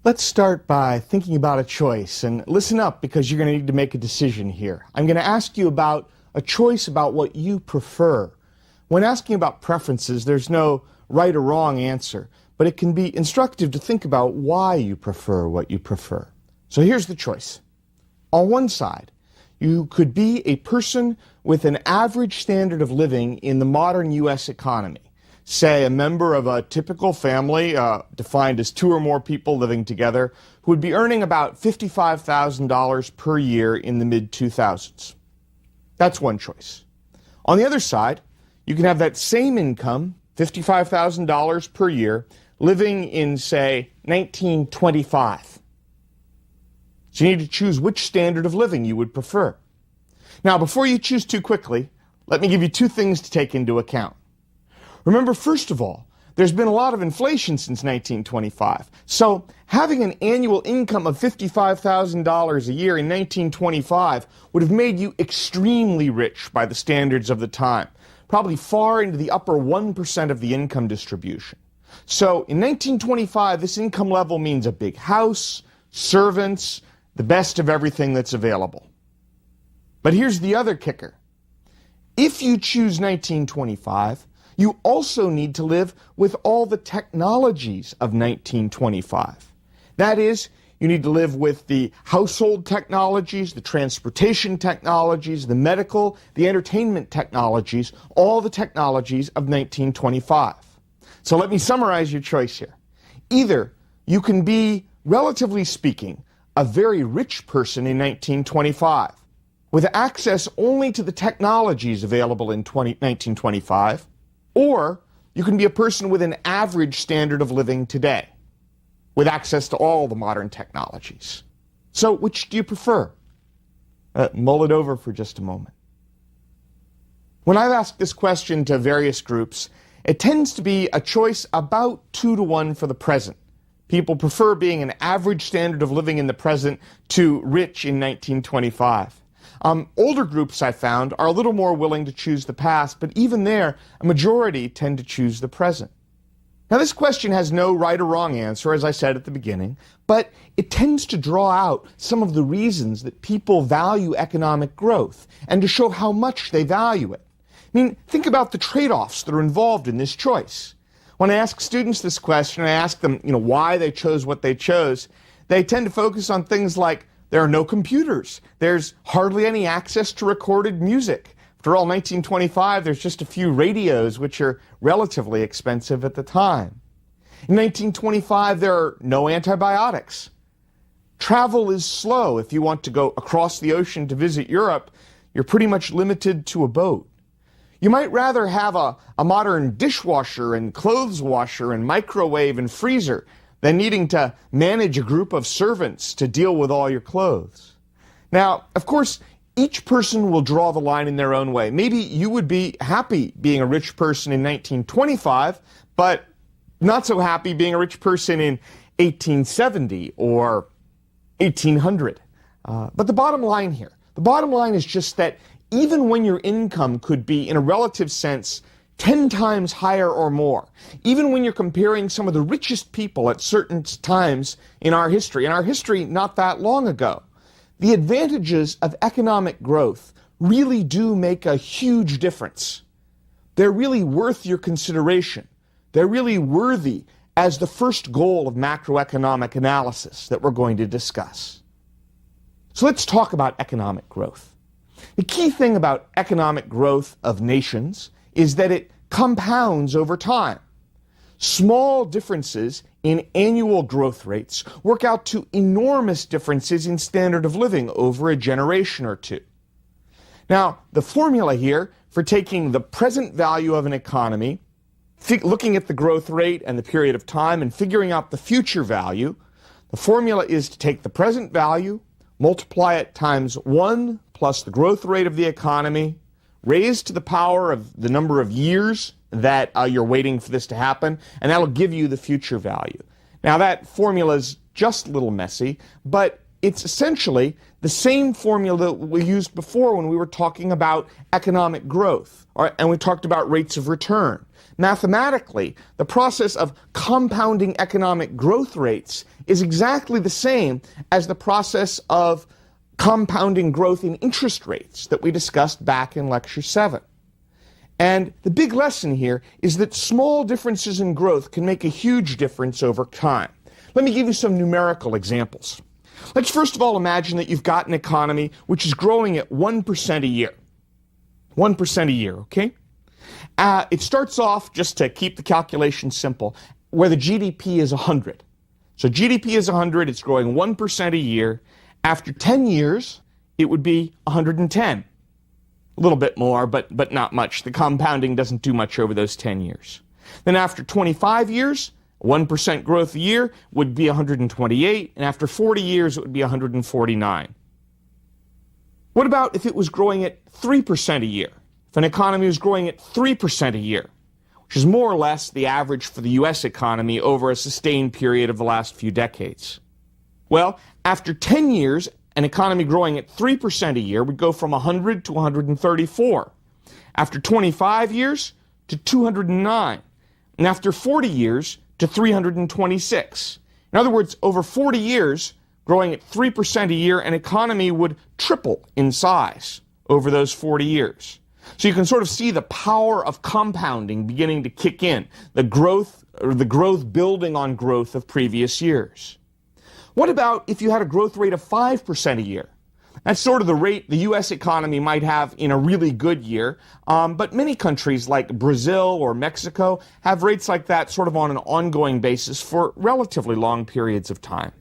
Let's start by thinking about a choice, and listen up because you're going to need to make a decision here. I'm going to ask you about a choice about what you prefer. When asking about preferences, there's no right or wrong answer, but it can be instructive to think about why you prefer what you prefer. So here's the choice. On one side, you could be a person with an average standard of living in the modern U.S. economy. Say a member of a typical family, defined as two or more people living together, who would be earning about $55,000 per year in the mid-2000s. That's one choice. On the other side, you can have that same income, $55,000 per year, living in, say, 1925. So you need to choose which standard of living you would prefer. Now, before you choose too quickly, let me give you two things to take into account. Remember, first of all, there's been a lot of inflation since 1925. So having an annual income of $55,000 a year in 1925 would have made you extremely rich by the standards of the time, probably far into the upper 1% of the income distribution. So in 1925, this income level means a big house, servants, the best of everything that's available. But here's the other kicker. If you choose 1925, you also need to live with all the technologies of 1925. That is, you need to live with the household technologies, the transportation technologies, the medical, the entertainment technologies, all the technologies of 1925. So let me summarize your choice here. Either you can be, relatively speaking, a very rich person in 1925, with access only to the technologies available in 1925, or you can be a person with an average standard of living today, with access to all the modern technologies. So which do you prefer? Mull it over for just a moment. When I've asked this question to various groups, it tends to be a choice about 2-to-1 for the present. People prefer being an average standard of living in the present to rich in 1925. Older groups, I found, are a little more willing to choose the past, but even there, a majority tend to choose the present. Now, this question has no right or wrong answer, as I said at the beginning, but it tends to draw out some of the reasons that people value economic growth and to show how much they value it. I mean, think about the trade-offs that are involved in this choice. When I ask students this question, I ask them, why they chose what they chose, they tend to focus on things like there are no computers. There's hardly any access to recorded music. After all, 1925, there's just a few radios, which are relatively expensive at the time. In 1925, there are no antibiotics. Travel is slow. If you want to go across the ocean to visit Europe, you're pretty much limited to a boat. You might rather have a modern dishwasher and clothes washer and microwave and freezer than needing to manage a group of servants to deal with all your clothes. Now, of course, each person will draw the line in their own way. Maybe you would be happy being a rich person in 1925, but not so happy being a rich person in 1870 or 1800. But the bottom line is just that even when your income could be, in a relative sense, 10 times higher or more, even when you're comparing some of the richest people at certain times in our history not that long ago, the advantages of economic growth really do make a huge difference. They're really worth your consideration. They're really worthy as the first goal of macroeconomic analysis that we're going to discuss. So let's talk about economic growth. The key thing about economic growth of nations is that it compounds over time. Small differences in annual growth rates work out to enormous differences in standard of living over a generation or two. Now, the formula here for taking the present value of an economy, looking at the growth rate and the period of time and figuring out the future value, the formula is to take the present value, multiply it times 1 plus the growth rate of the economy, raised to the power of the number of years that you're waiting for this to happen, and that'll give you the future value. Now, that formula is just a little messy, but it's essentially the same formula that we used before when we were talking about economic growth, and we talked about rates of return. Mathematically, the process of compounding economic growth rates is exactly the same as the process of compounding growth in interest rates that we discussed back in Lecture 7. And the big lesson here is that small differences in growth can make a huge difference over time. Let me give you some numerical examples. Let's first of all imagine that you've got an economy which is growing at 1% a year. 1% a year, okay? It starts off, just to keep the calculation simple, where the GDP is 100. So GDP is 100, it's growing 1% a year. After 10 years, it would be 110. A little bit more, but not much. The compounding doesn't do much over those 10 years. Then after 25 years, 1% growth a year would be 128, and after 40 years, it would be 149. What about if it was growing at 3% a year? If an economy was growing at 3% a year, which is more or less the average for the U.S. economy over a sustained period of the last few decades. Well, after 10 years, an economy growing at 3% a year would go from 100 to 134. After 25 years, to 209. And after 40 years, to 326. In other words, over 40 years, growing at 3% a year, an economy would triple in size over those 40 years. So you can sort of see the power of compounding beginning to kick in, the growth building on growth of previous years. What about if you had a growth rate of 5% a year? That's sort of the rate the U.S. economy might have in a really good year, but many countries like Brazil or Mexico have rates like that sort of on an ongoing basis for relatively long periods of time.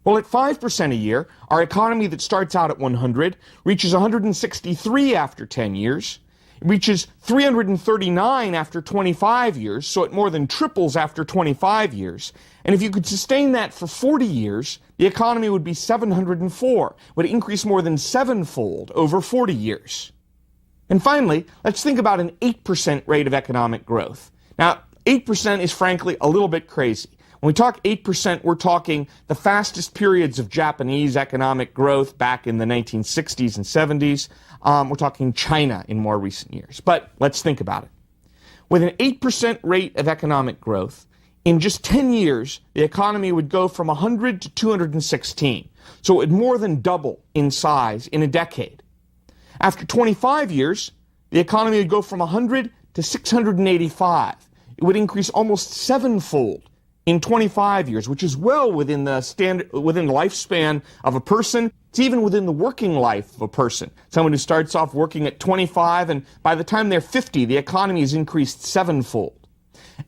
Well, at 5% a year, our economy that starts out at 100 reaches 163 after 10 years, it reaches 339 after 25 years, so it more than triples after 25 years. And if you could sustain that for 40 years, the economy would be 704, would increase more than sevenfold over 40 years. And finally, let's think about an 8% rate of economic growth. Now, 8% is frankly a little bit crazy. When we talk 8%, we're talking the fastest periods of Japanese economic growth back in the 1960s and 70s. We're talking China in more recent years. But let's think about it. With an 8% rate of economic growth, in just 10 years, the economy would go from 100 to 216. So it would more than double in size in a decade. After 25 years, the economy would go from 100 to 685. It would increase almost sevenfold in 25 years, which is well within the lifespan of a person. It's even within the working life of a person. Someone who starts off working at 25, and by the time they're 50, the economy has increased sevenfold.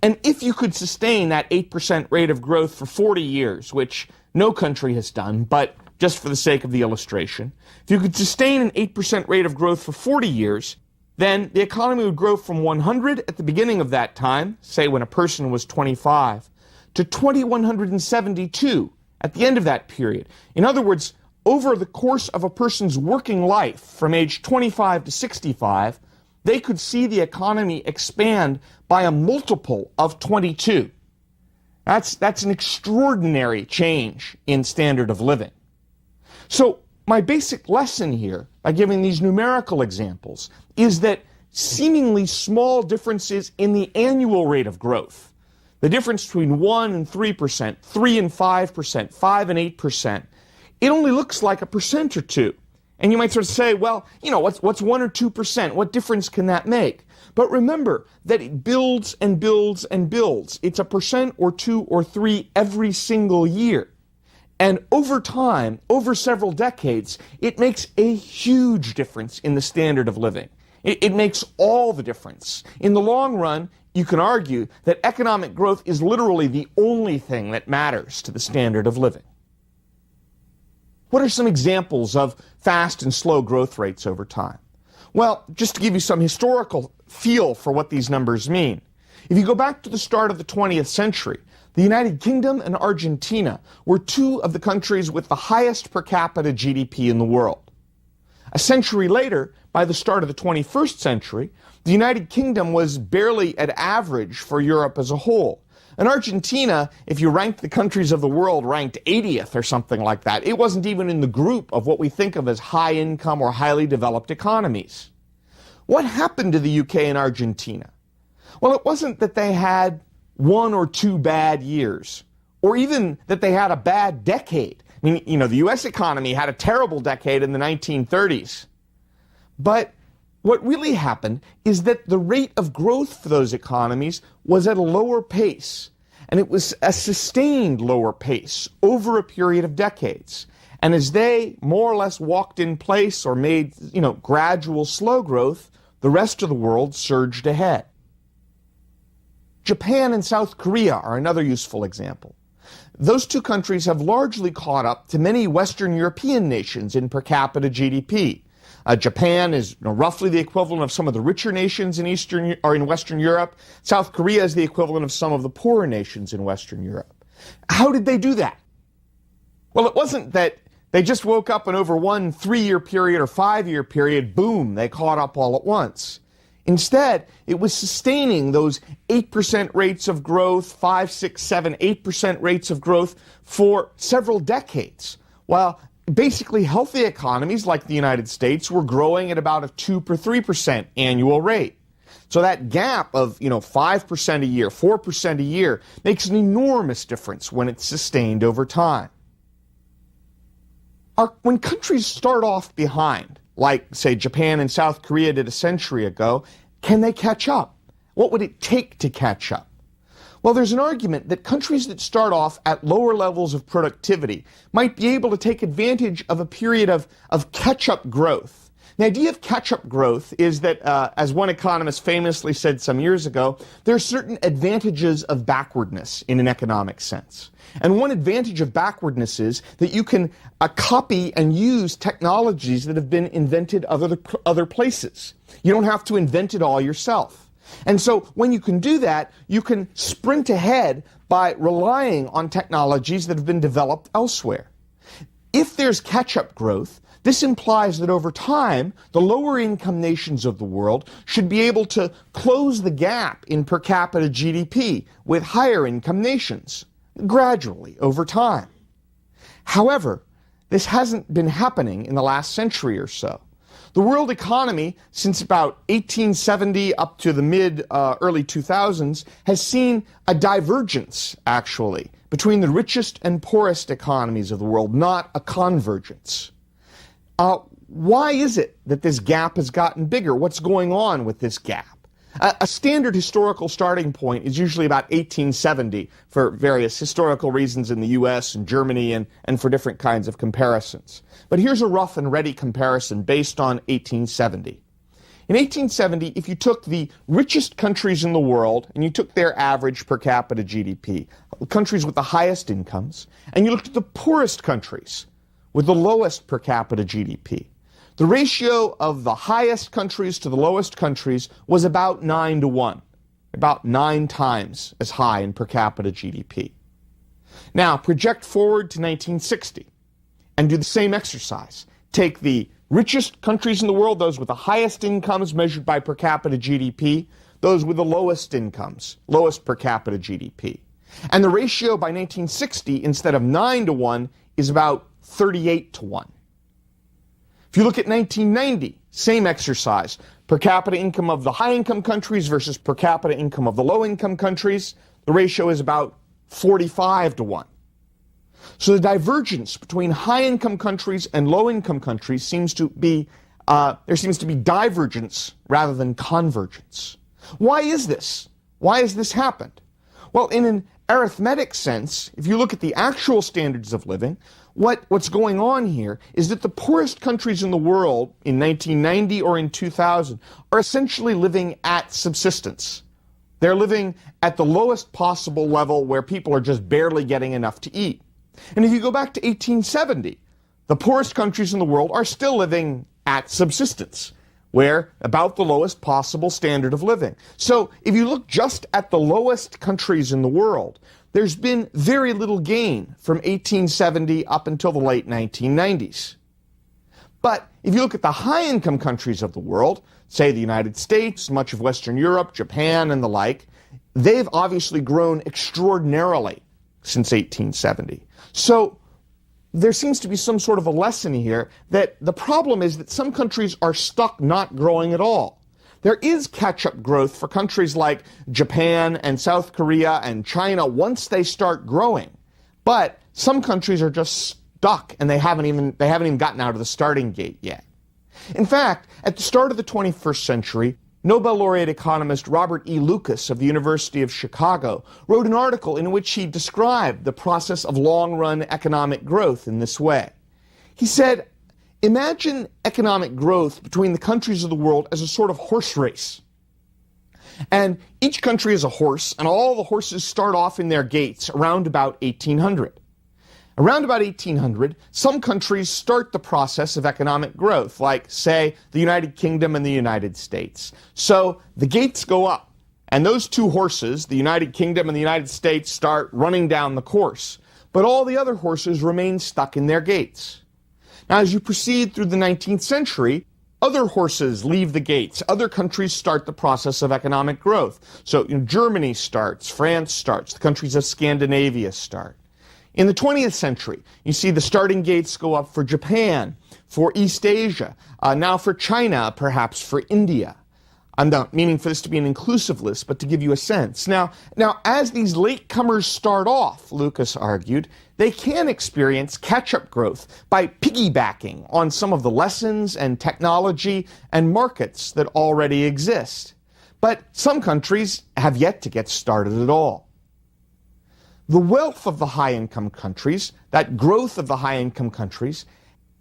And if you could sustain that 8% rate of growth for 40 years, which no country has done, but just for the sake of the illustration, if you could sustain an 8% rate of growth for 40 years, then the economy would grow from 100 at the beginning of that time, say when a person was 25, to 2,172 at the end of that period. In other words, over the course of a person's working life, from age 25 to 65, they could see the economy expand by a multiple of 22. That's an extraordinary change in standard of living. So my basic lesson here, by giving these numerical examples, is that seemingly small differences in the annual rate of growth, the difference between 1 and 3%, 3 and 5%, 5 and 8%, it only looks like a percent or two. And you might sort of say, well, what's 1 or 2%? What difference can that make? But remember that it builds and builds and builds. It's a percent or 2 or 3 every single year. And over time, over several decades, it makes a huge difference in the standard of living. It makes all the difference. In the long run, you can argue that economic growth is literally the only thing that matters to the standard of living. What are some examples of fast and slow growth rates over time? Well, just to give you some historical feel for what these numbers mean, if you go back to the start of the 20th century, the United Kingdom and Argentina were two of the countries with the highest per capita GDP in the world. A century later, by the start of the 21st century, the United Kingdom was barely at average for Europe as a whole. And Argentina, if you ranked the countries of the world, ranked 80th or something like that. It wasn't even in the group of what we think of as high income or highly developed economies. What happened to the UK and Argentina? Well, it wasn't that they had 1 or 2 bad years, or even that they had a bad decade. I mean, the US economy had a terrible decade in the 1930s. But what really happened is that the rate of growth for those economies was at a lower pace, and it was a sustained lower pace over a period of decades. And as they more or less walked in place or made, gradual slow growth, the rest of the world surged ahead. Japan and South Korea are another useful example. Those two countries have largely caught up to many Western European nations in per capita GDP. Japan is roughly the equivalent of some of the richer nations in Western Europe. South Korea is the equivalent of some of the poorer nations in Western Europe. How did they do that? Well, it wasn't that they just woke up and over one 3-year period or 5-year period, boom, they caught up all at once. Instead, it was sustaining those 8% rates of growth, 5, 6, 7, 8% rates of growth for several decades, while basically healthy economies like the United States were growing at about a 2 or 3% annual rate. So that gap of 5% a year, 4% a year makes an enormous difference when it's sustained over time. When countries start off behind, like, say, Japan and South Korea did a century ago, can they catch up? What would it take to catch up? Well, there's an argument that countries that start off at lower levels of productivity might be able to take advantage of a period of catch-up growth. The idea of catch-up growth is that, as one economist famously said some years ago, there are certain advantages of backwardness in an economic sense. And one advantage of backwardness is that you can copy and use technologies that have been invented other places. You don't have to invent it all yourself. And so when you can do that, you can sprint ahead by relying on technologies that have been developed elsewhere. If there's catch-up growth, this implies that over time, the lower income nations of the world should be able to close the gap in per capita GDP with higher income nations, gradually over time. However, this hasn't been happening in the last century or so. The world economy, since about 1870 up to the early 2000s, has seen a divergence, actually, between the richest and poorest economies of the world, not a convergence. Why is it that this gap has gotten bigger? What's going on with this gap? A standard historical starting point is usually about 1870 for various historical reasons in the US and Germany and for different kinds of comparisons. But here's a rough and ready comparison based on 1870. In 1870, if you took the richest countries in the world and you took their average per capita GDP, countries with the highest incomes, and you looked at the poorest countries with the lowest per capita GDP, the ratio of the highest countries to the lowest countries was about 9-to-1, about 9 times as high in per capita GDP. Now, project forward to 1960 and do the same exercise. Take the richest countries in the world, those with the highest incomes measured by per capita GDP, those with the lowest incomes, lowest per capita GDP. And the ratio by 1960, instead of 9-to-1, is about 38-to-1. If you look at 1990, same exercise, per capita income of the high-income countries versus per capita income of the low-income countries, the ratio is about 45-to-1. So the divergence between high-income countries and low-income countries seems to be, there seems to be divergence rather than convergence. Why is this? Why has this happened? Well, in an arithmetic sense, if you look at the actual standards of living, what's going on here is that the poorest countries in the world in 1990 or in 2000 are essentially living at subsistence. They're living at the lowest possible level where people are just barely getting enough to eat. And if you go back to 1870, the poorest countries in the world are still living at subsistence, where about the lowest possible standard of living. So if you look just at the lowest countries in the world, there's been very little gain from 1870 up until the late 1990s. But if you look at the high-income countries of the world, say the United States, much of Western Europe, Japan, and the like, they've obviously grown extraordinarily since 1870. So there seems to be some sort of a lesson here that the problem is that some countries are stuck not growing at all. There is catch-up growth for countries like Japan and South Korea and China once they start growing. But some countries are just stuck and they haven't even gotten out of the starting gate yet. In fact, at the start of the 21st century, Nobel laureate economist Robert E. Lucas of the University of Chicago wrote an article in which he described the process of long-run economic growth in this way. He said, "Imagine economic growth between the countries of the world as a sort of horse race. And each country is a horse, and all the horses start off in their gates around about 1800. Around about 1800, some countries start the process of economic growth, like, say, the United Kingdom and the United States. So the gates go up, and those two horses, the United Kingdom and the United States, start running down the course. But all the other horses remain stuck in their gates. Now, as you proceed through the 19th century, other horses leave the gates. Other countries start the process of economic growth. So Germany starts, France starts, the countries of Scandinavia start. In the 20th century, you see the starting gates go up for Japan, for East Asia, now for China, perhaps for India. I'm not meaning for this to be an inclusive list, but to give you a sense. Now, as these latecomers start off, Lucas argued, they can experience catch-up growth by piggybacking on some of the lessons and technology and markets that already exist. But some countries have yet to get started at all. The wealth of the high-income countries, that growth of the high-income countries,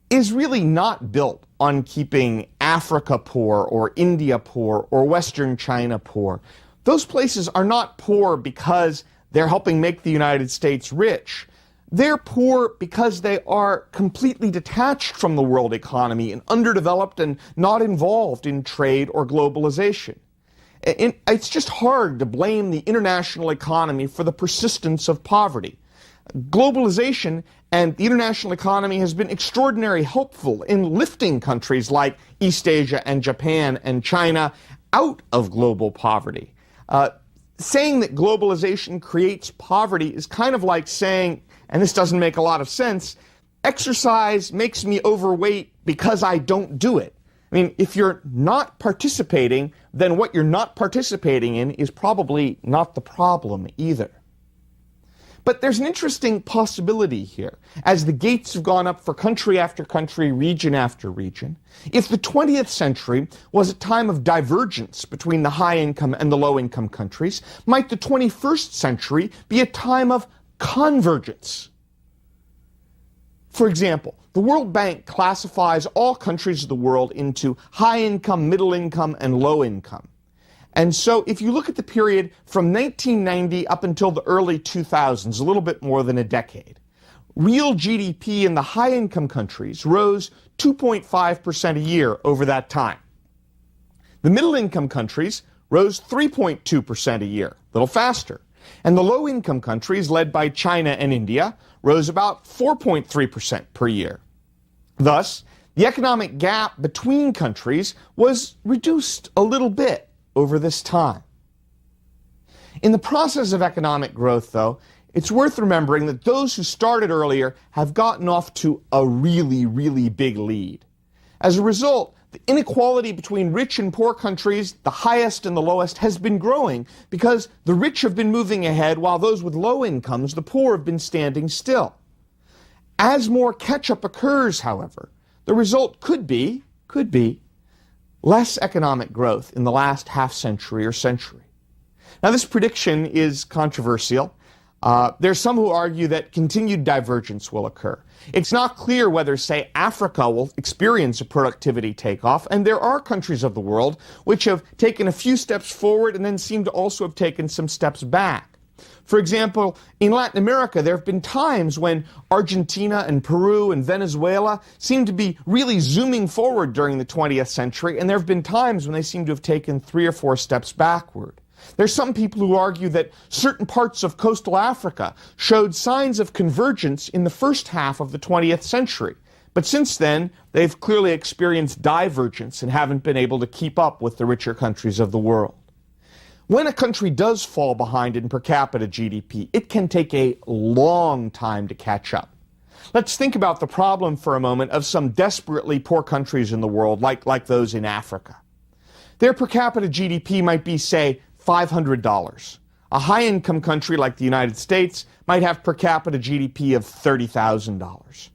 is really not built on keeping Africa poor or India poor or Western China poor. Those places are not poor because they're helping make the United States rich. They're poor because they are completely detached from the world economy and underdeveloped and not involved in trade or globalization. It's just hard to blame the international economy for the persistence of poverty. Globalization and the international economy has been extraordinarily helpful in lifting countries like East Asia and Japan and China out of global poverty. Saying that globalization creates poverty is kind of like saying, and this doesn't make a lot of sense, exercise makes me overweight because I don't do it. I mean, if you're not participating, then what you're not participating in is probably not the problem either. But there's an interesting possibility here. As the gates have gone up for country after country, region after region, if the 20th century was a time of divergence between the high-income and the low-income countries, might the 21st century be a time of convergence? For example, the World Bank classifies all countries of the world into high-income, middle-income, and low-income. And so if you look at the period from 1990 up until the early 2000s, a little bit more than a decade, real GDP in the high-income countries rose 2.5% a year over that time. The middle-income countries rose 3.2% a year, a little faster. And the low-income countries, led by China and India, rose about 4.3% per year. Thus, the economic gap between countries was reduced a little bit over this time. In the process of economic growth, though, it's worth remembering that those who started earlier have gotten off to a really, really big lead. As a result, the inequality between rich and poor countries, the highest and the lowest, has been growing because the rich have been moving ahead while those with low incomes, the poor, have been standing still. As more catch-up occurs, however, the result could be less economic growth in the last half-century or century. Now, this prediction is controversial. There's some who argue that continued divergence will occur. It's not clear whether, say, Africa will experience a productivity takeoff, and there are countries of the world which have taken a few steps forward and then seem to also have taken some steps back. For example, in Latin America, there have been times when Argentina and Peru and Venezuela seem to be really zooming forward during the 20th century, and there have been times when they seem to have taken 3 or 4 steps backward. There's some people who argue that certain parts of coastal Africa showed signs of convergence in the first half of the 20th century, but since then, they've clearly experienced divergence and haven't been able to keep up with the richer countries of the world. When a country does fall behind in per capita GDP, it can take a long time to catch up. Let's think about the problem for a moment of some desperately poor countries in the world, like those in Africa. Their per capita GDP might be, say, $500. A high-income country like the United States might have per capita GDP of $30,000.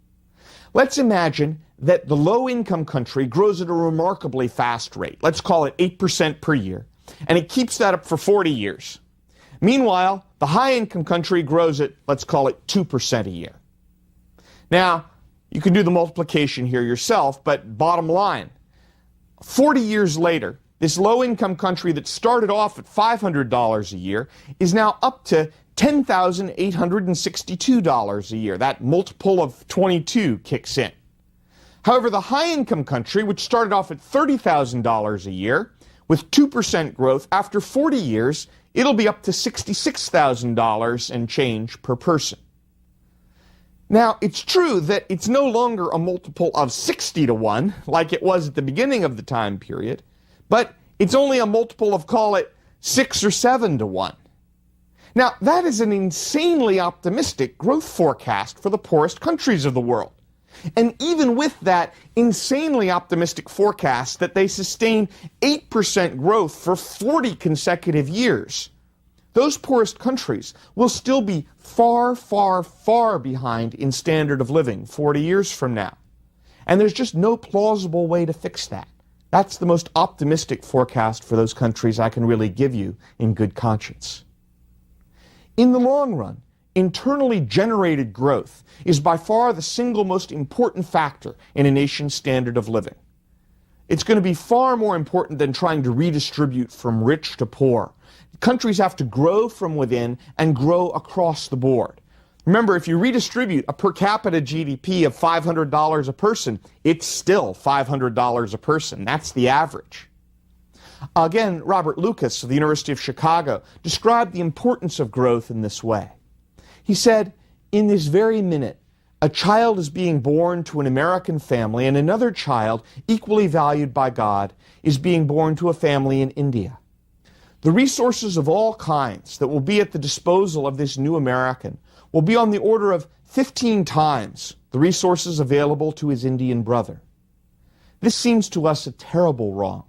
Let's imagine that the low-income country grows at a remarkably fast rate. Let's call it 8% per year, and it keeps that up for 40 years. Meanwhile, the high-income country grows at, let's call it 2% a year. Now, you can do the multiplication here yourself, but bottom line, 40 years later, this low-income country that started off at $500 a year is now up to $10,862 a year. That multiple of 22 kicks in. However, the high-income country, which started off at $30,000 a year, with 2% growth, after 40 years, it'll be up to $66,000 and change per person. Now, it's true that it's no longer a multiple of 60 to 1, like it was at the beginning of the time period, but it's only a multiple of, call it, 6 or 7 to 1. Now, that is an insanely optimistic growth forecast for the poorest countries of the world. And even with that insanely optimistic forecast that they sustain 8% growth for 40 consecutive years, those poorest countries will still be far, far, far behind in standard of living 40 years from now. And there's just no plausible way to fix that. That's the most optimistic forecast for those countries I can really give you in good conscience. In the long run, internally generated growth is by far the single most important factor in a nation's standard of living. It's going to be far more important than trying to redistribute from rich to poor. Countries have to grow from within and grow across the board. Remember, if you redistribute a per capita GDP of $500 a person, it's still $500 a person. That's the average. Again, Robert Lucas of the University of Chicago described the importance of growth in this way. He said, in this very minute, a child is being born to an American family, and another child, equally valued by God, is being born to a family in India. The resources of all kinds that will be at the disposal of this new American will be on the order of 15 times the resources available to his Indian brother. This seems to us a terrible wrong,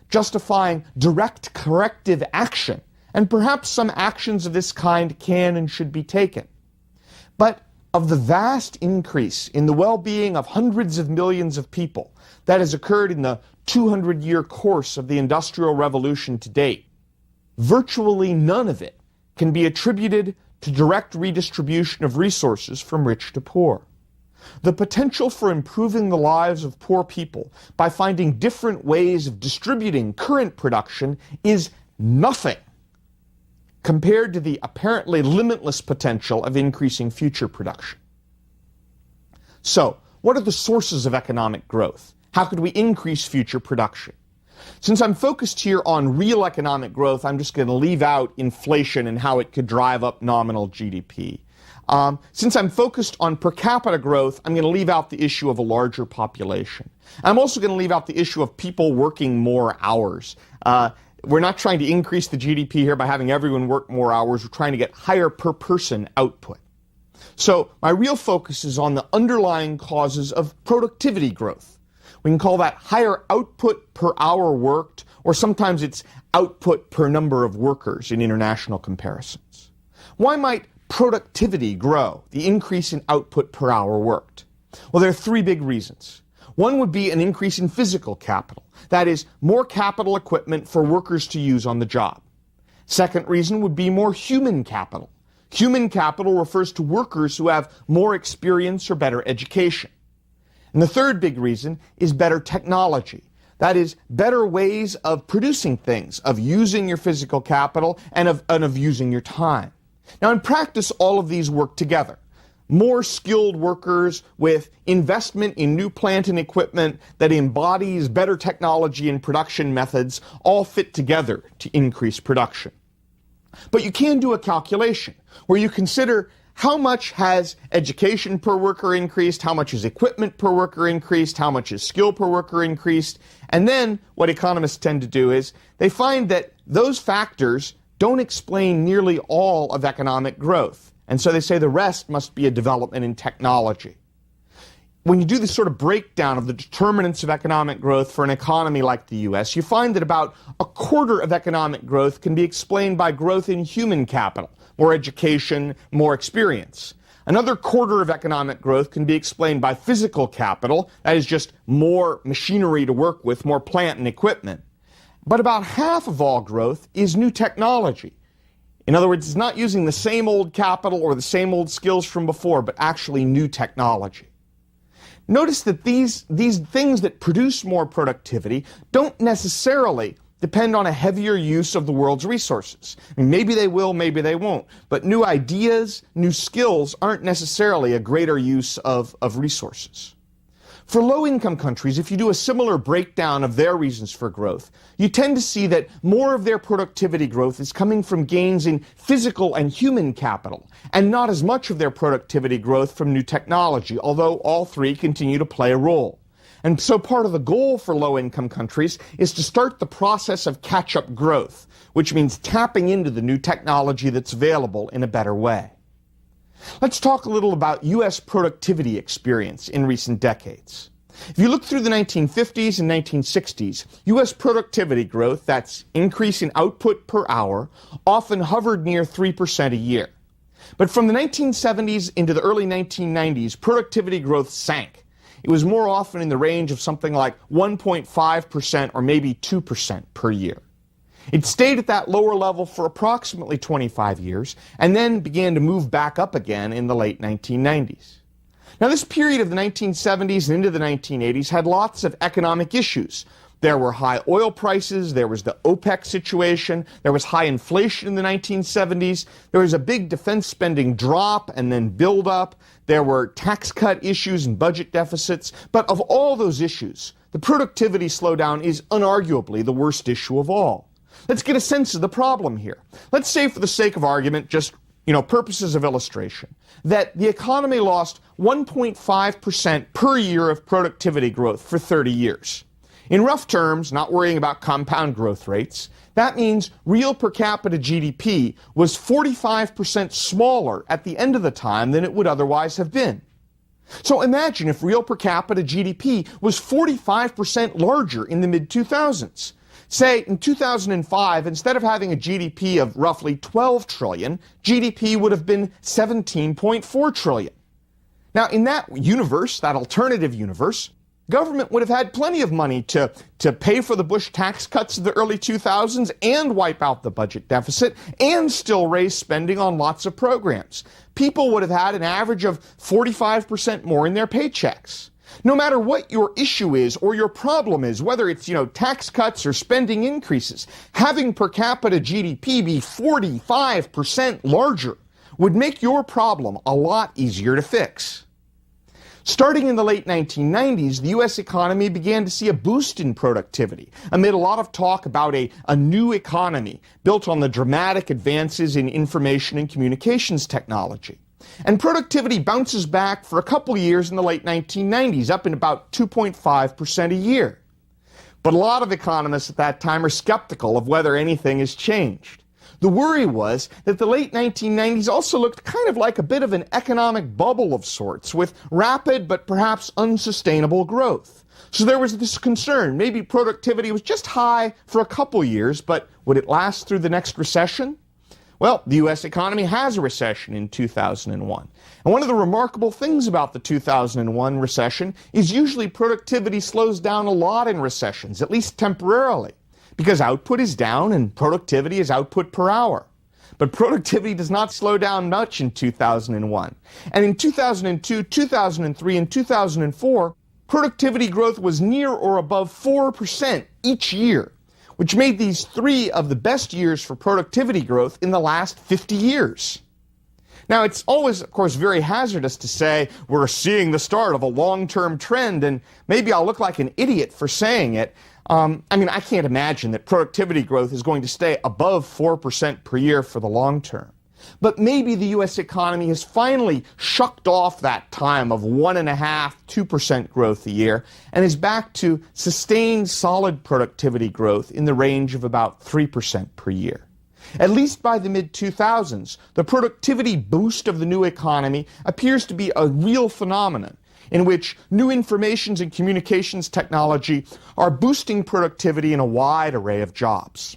justifying direct corrective action, and perhaps some actions of this kind can and should be taken. But of the vast increase in the well-being of hundreds of millions of people that has occurred in the 200-year course of the Industrial Revolution to date, virtually none of it can be attributed to direct redistribution of resources from rich to poor. The potential for improving the lives of poor people by finding different ways of distributing current production is nothing compared to the apparently limitless potential of increasing future production. So, what are the sources of economic growth? How could we increase future production? Since I'm focused here on real economic growth, I'm just going to leave out inflation and how it could drive up nominal GDP. Since I'm focused on per capita growth, I'm going to leave out the issue of a larger population. I'm also going to leave out the issue of people working more hours. We're not trying to increase the GDP here by having everyone work more hours. We're trying to get higher per person output. So my real focus is on the underlying causes of productivity growth. We can call that higher output per hour worked, or sometimes it's output per number of workers in international comparisons. Why might productivity grow, the increase in output per hour worked? Well, there are three big reasons. One would be an increase in physical capital, that is, more capital equipment for workers to use on the job. Second reason would be more human capital. Human capital refers to workers who have more experience or better education. And the third big reason is better technology. That is, better ways of producing things, of using your physical capital and of using your time. Now, in practice, all of these work together. More skilled workers with investment in new plant and equipment that embodies better technology and production methods all fit together to increase production. But you can do a calculation where you consider how much has education per worker increased, how much has equipment per worker increased, how much is skill per worker increased, and then what economists tend to do is they find that those factors don't explain nearly all of economic growth, and so they say the rest must be a development in technology. When you do this sort of breakdown of the determinants of economic growth for an economy like the U.S., you find that about a quarter of economic growth can be explained by growth in human capital, more education, more experience. Another quarter of economic growth can be explained by physical capital, that is just more machinery to work with, more plant and equipment. But about half of all growth is new technology. In other words, it's not using the same old capital or the same old skills from before, but actually new technology. Notice that these things that produce more productivity don't necessarily depend on a heavier use of the world's resources. I mean, maybe they will, maybe they won't. But new ideas, new skills aren't necessarily a greater use of resources. For low-income countries, if you do a similar breakdown of their reasons for growth, you tend to see that more of their productivity growth is coming from gains in physical and human capital, and not as much of their productivity growth from new technology, although all three continue to play a role. And so part of the goal for low-income countries is to start the process of catch-up growth, which means tapping into the new technology that's available in a better way. Let's talk a little about U.S. productivity experience in recent decades. If you look through the 1950s and 1960s, U.S. productivity growth, that's increase in output per hour, often hovered near 3% a year. But from the 1970s into the early 1990s, productivity growth sank. It was more often in the range of something like 1.5% or maybe 2% per year. It stayed at that lower level for approximately 25 years and then began to move back up again in the late 1990s. Now, this period of the 1970s and into the 1980s had lots of economic issues. There were high oil prices, there was the OPEC situation, there was high inflation in the 1970s, there was a big defense spending drop and then build up, there were tax cut issues and budget deficits, but of all those issues, the productivity slowdown is unarguably the worst issue of all. Let's get a sense of the problem here. Let's say, for the sake of argument, just purposes of illustration, that the economy lost 1.5% per year of productivity growth for 30 years. In rough terms, not worrying about compound growth rates, that means real per capita GDP was 45% smaller at the end of the time than it would otherwise have been. So imagine if real per capita GDP was 45% larger in the mid-2000s. Say, in 2005, instead of having a GDP of roughly 12 trillion, GDP would have been 17.4 trillion. Now, in that universe, that alternative universe, government would have had plenty of money to pay for the Bush tax cuts of the early 2000s and wipe out the budget deficit and still raise spending on lots of programs. People would have had an average of 45% more in their paychecks. No matter what your issue is or your problem is, whether it's, tax cuts or spending increases, having per capita GDP be 45% larger would make your problem a lot easier to fix. Starting in the late 1990s, the U.S. economy began to see a boost in productivity amid a lot of talk about a new economy built on the dramatic advances in information and communications technology. And productivity bounces back for a couple years in the late 1990s, up in about 2.5% a year. But a lot of economists at that time are skeptical of whether anything has changed. The worry was that the late 1990s also looked kind of like a bit of an economic bubble of sorts, with rapid but perhaps unsustainable growth. So there was this concern, maybe productivity was just high for a couple years, but would it last through the next recession? Well, the U.S. economy has a recession in 2001. And one of the remarkable things about the 2001 recession is usually productivity slows down a lot in recessions, at least temporarily, because output is down and productivity is output per hour. But productivity does not slow down much in 2001. And in 2002, 2003, and 2004, productivity growth was near or above 4% each year, which made these three of the best years for productivity growth in the last 50 years. Now, it's always, of course, very hazardous to say we're seeing the start of a long-term trend, and maybe I'll look like an idiot for saying it. I can't imagine that productivity growth is going to stay above 4% per year for the long term. But maybe the U.S. economy has finally shucked off that time of 1.5%, 2% growth a year and is back to sustained solid productivity growth in the range of about 3% per year. At least by the mid-2000s, the productivity boost of the new economy appears to be a real phenomenon in which new informations and communications technology are boosting productivity in a wide array of jobs.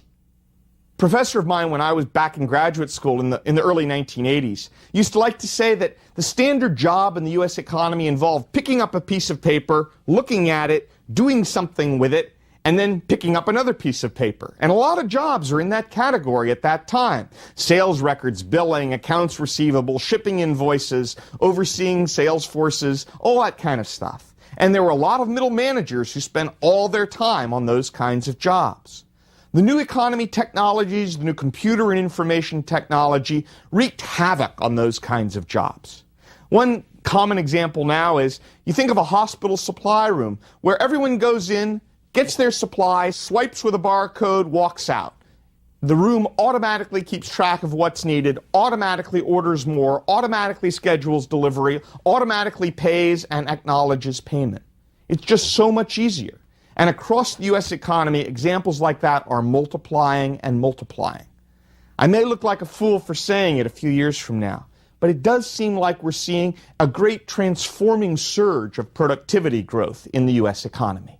A professor of mine when I was back in graduate school in the early 1980s used to like to say that the standard job in the U.S. economy involved picking up a piece of paper, looking at it, doing something with it, and then picking up another piece of paper. And a lot of jobs are in that category at that time. Sales records, billing, accounts receivable, shipping invoices, overseeing sales forces, all that kind of stuff. And there were a lot of middle managers who spent all their time on those kinds of jobs. The new economy technologies, the new computer and information technology wreaked havoc on those kinds of jobs. One common example now is you think of a hospital supply room where everyone goes in, gets their supplies, swipes with a barcode, walks out. The room automatically keeps track of what's needed, automatically orders more, automatically schedules delivery, automatically pays and acknowledges payment. It's just so much easier. And across the U.S. economy, examples like that are multiplying and multiplying. I may look like a fool for saying it a few years from now, but it does seem like we're seeing a great transforming surge of productivity growth in the U.S. economy.